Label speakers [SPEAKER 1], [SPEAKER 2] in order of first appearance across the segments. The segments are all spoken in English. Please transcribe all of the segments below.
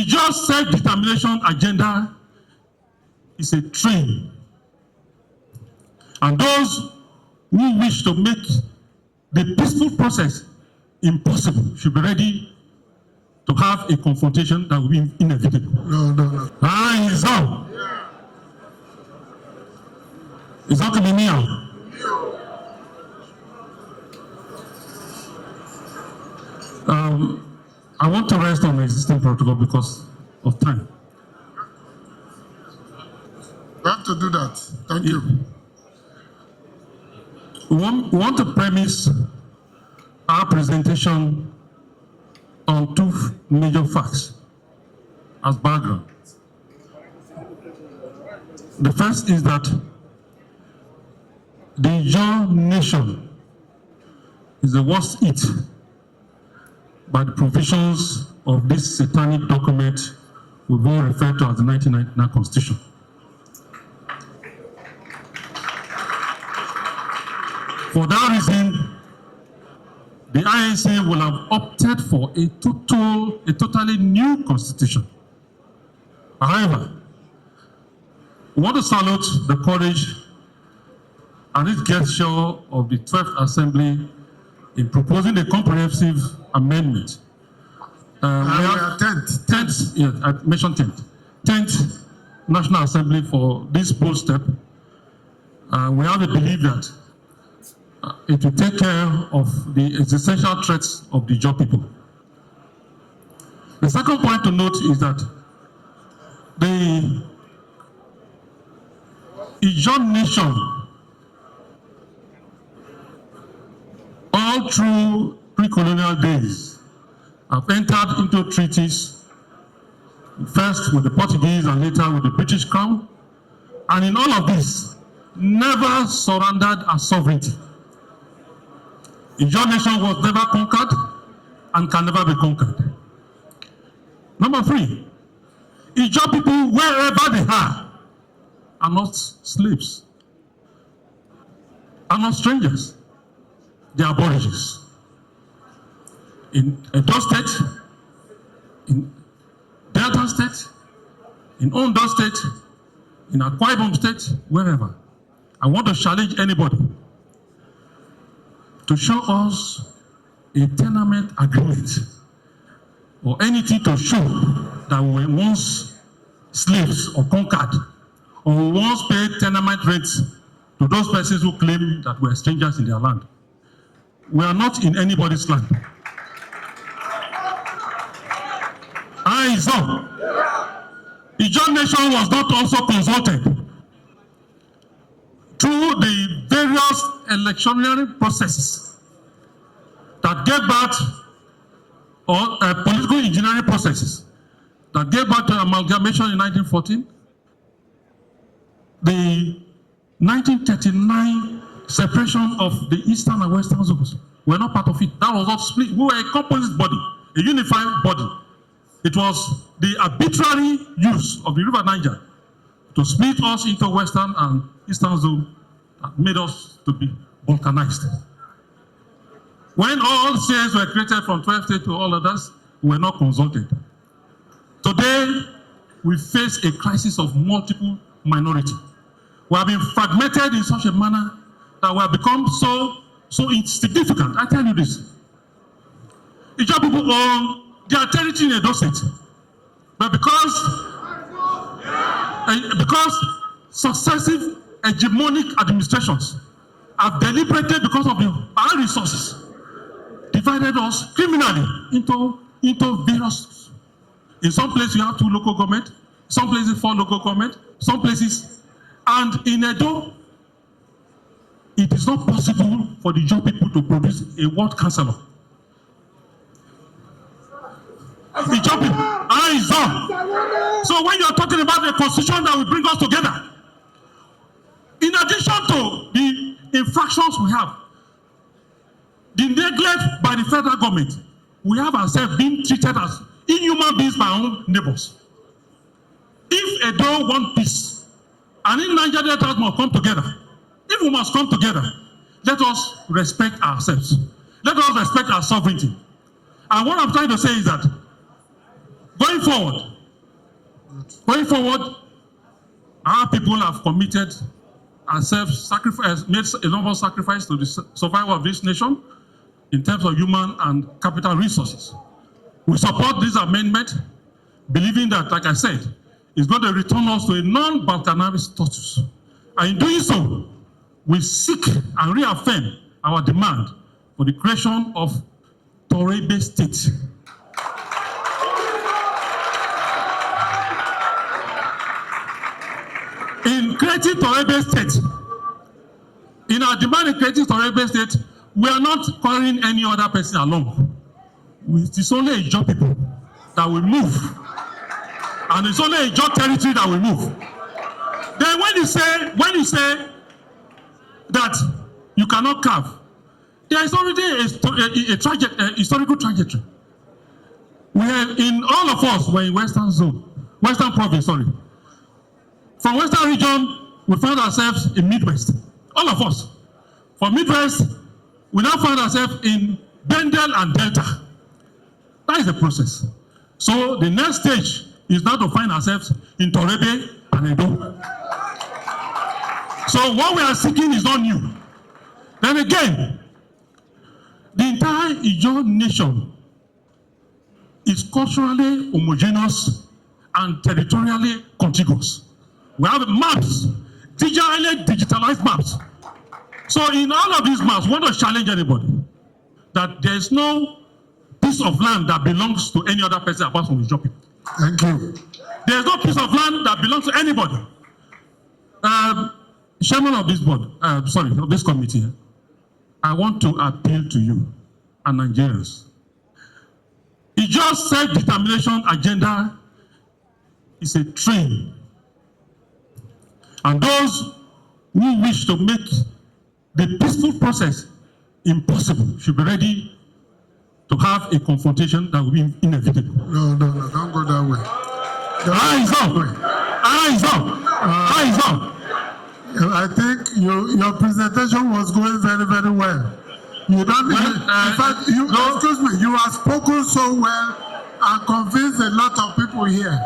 [SPEAKER 1] Ijaw self-determination agenda is a train. And those who wish to make the peaceful process impossible should be ready to have a confrontation that will be inevitable.
[SPEAKER 2] No.
[SPEAKER 1] It's on. It's not to be near. I want to rest on the existing protocol because of time.
[SPEAKER 2] We have to do that. Thank you.
[SPEAKER 1] We want to premise our presentation on two major facts as background. The first is that the Ijaw nation is the worst hit by the provisions of this satanic document we've all referred to as the 1999 Constitution. For that reason, the INC will have opted for a totally new constitution. However, we want to salute the courage and its gesture of the 12th Assembly in proposing a comprehensive amendment. We have 10th, yes, I mentioned 10th National Assembly for this bold step. We have a belief that it will take care of the existential threats of the Ijaw people. The second point to note is that the Ijaw nation, all through pre-colonial days, have entered into treaties, first with the Portuguese and later with the British Crown, and in all of this, never surrendered our sovereignty. Ijaw nation was never conquered and can never be conquered. Number 3, Ijaw people, wherever they are not slaves, are not strangers. They are aborigines. In Edo State, in Delta State, in Ondo State, in Akwa Ibom State, wherever. I want to challenge anybody to show us a tenement agreement or anything to show that we were once slaves or conquered, or we once paid tenement rates to those persons who claim that we're strangers in their land. We are not in anybody's land. Ijaw nation was not also consulted through the various electionary processes that gave birth, or political engineering processes that gave birth to amalgamation in 1914, the 1939 separation of the eastern and western zones. We're not part of it. That was not split. We were a composite body, a unified body. It was the arbitrary use of the River Niger to split us into western and eastern zone that made us to be balkanized. When all states were created from 12 states to all others, we were not consulted. Today, we face a crisis of multiple minority. We have been fragmented in such a manner that we have become so insignificant. I tell you this. Ijaw people own their territory in Edo State. But because successive hegemonic administrations have deliberated, because of our resources, divided us criminally into various. In some places you have 2 local government, some places 4 local government, some places, and in Edo, it is not possible for the Ijaw people to produce a ward councillor. Ijaw people, eyes on. So when you are talking about the constitution that will bring us together, in addition to the infractions we have, the neglect by the federal government, we have ourselves being treated as inhuman beings by our own neighbors. If Edo want peace, and in Nigeria that must come together, if we must come together, let us respect ourselves. Let us respect our sovereignty. And what I'm trying to say is that going forward, Going forward, our people have committed and self-sacrifice, made a number of sacrifices to the survival of this nation in terms of human and capital resources. We support this amendment, believing that, like I said, it's going to return us to a non-Balkanized status. And in doing so, we seek and reaffirm our demand for the creation of Toru-Ebe state. In creating Toru-Ebe state, in our demand in creating Toru-Ebe state, we are not calling any other person along. It is only a job people that will move. And it's only a job territory that will move. Then when you say that you cannot carve, there is already a historical trajectory. Where in all of us were in Western province, sorry. From Western region, we found ourselves in Midwest. All of us. From Midwest, we now find ourselves in Bendel and Delta. That is the process. So the next stage is now to find ourselves in Toru-Ebe and Edo. So what we are seeking is not new. Then again, the entire Ijaw nation is culturally homogeneous and territorially contiguous. We have maps, digitalized maps. So in all of these maps, we want to challenge anybody that there is no piece of land that belongs to any other person apart from the Ijaw people.
[SPEAKER 2] Thank you.
[SPEAKER 1] There is no piece of land that belongs to anybody. Chairman of this board, of this committee, I want to appeal to you and Nigerians. Ijaw self-determination agenda is a train. And those who wish to make the peaceful process impossible should be ready to have a confrontation that will be inevitable.
[SPEAKER 2] No, don't go that way.
[SPEAKER 1] Eyes up.
[SPEAKER 2] I think your presentation was going very, very well. You don't. In fact, excuse me. You have spoken so well and convinced a lot of people here.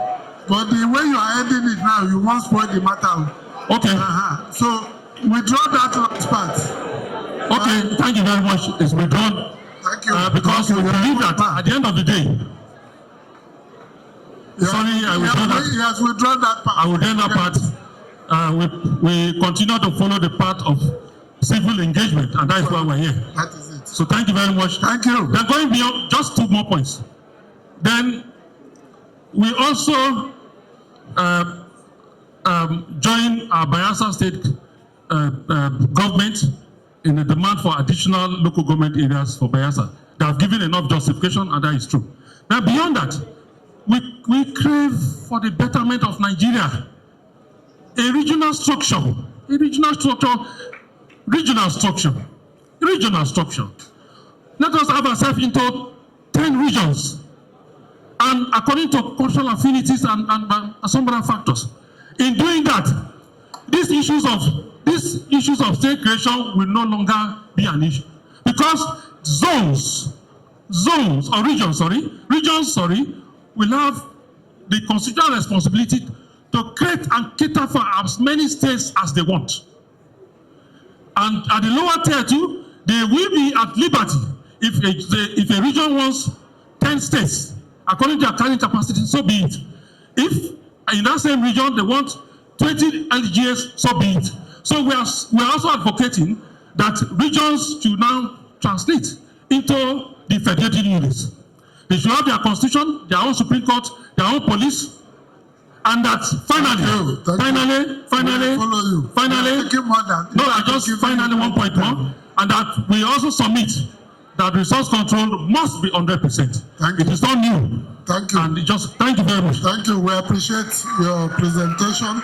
[SPEAKER 2] But the way you are ending it now, you won't spoil the matter.
[SPEAKER 1] Okay.
[SPEAKER 2] So withdraw that last part.
[SPEAKER 1] Okay. Thank you very much. It's withdrawn.
[SPEAKER 2] Thank you.
[SPEAKER 1] Because we believe that at the end of the day. Sorry, I withdraw that.
[SPEAKER 2] He has withdrawn that part.
[SPEAKER 1] I will end that part. We continue to follow the path of civil engagement, and that is why we're here.
[SPEAKER 2] That is it.
[SPEAKER 1] So thank you very much.
[SPEAKER 2] Thank you.
[SPEAKER 1] Then going beyond, just 2 more points. Then we also join our Bayelsa State government in the demand for additional local government areas for Bayelsa. They have given enough justification, and that is true. Now beyond that, we crave for the betterment of Nigeria. A regional structure. Let us have ourselves into 10 regions. And according to cultural affinities and some other factors. In doing that, these issues of state creation will no longer be an issue. Because regions will have the constitutional responsibility to create and cater for as many states as they want. And at the lower tier too, they will be at liberty if a region wants 10 states, according to their carrying capacity, so be it. If in that same region they want 20 LGAs, so be it. So we are also advocating that regions should now translate into the federated units. They should have their constitution, their own Supreme Court, their own police, and that finally, one point more, and that we also submit that resource control must be 100%. It is not new.
[SPEAKER 2] Thank you.
[SPEAKER 1] And thank you very much.
[SPEAKER 2] Thank you. We appreciate your presentation.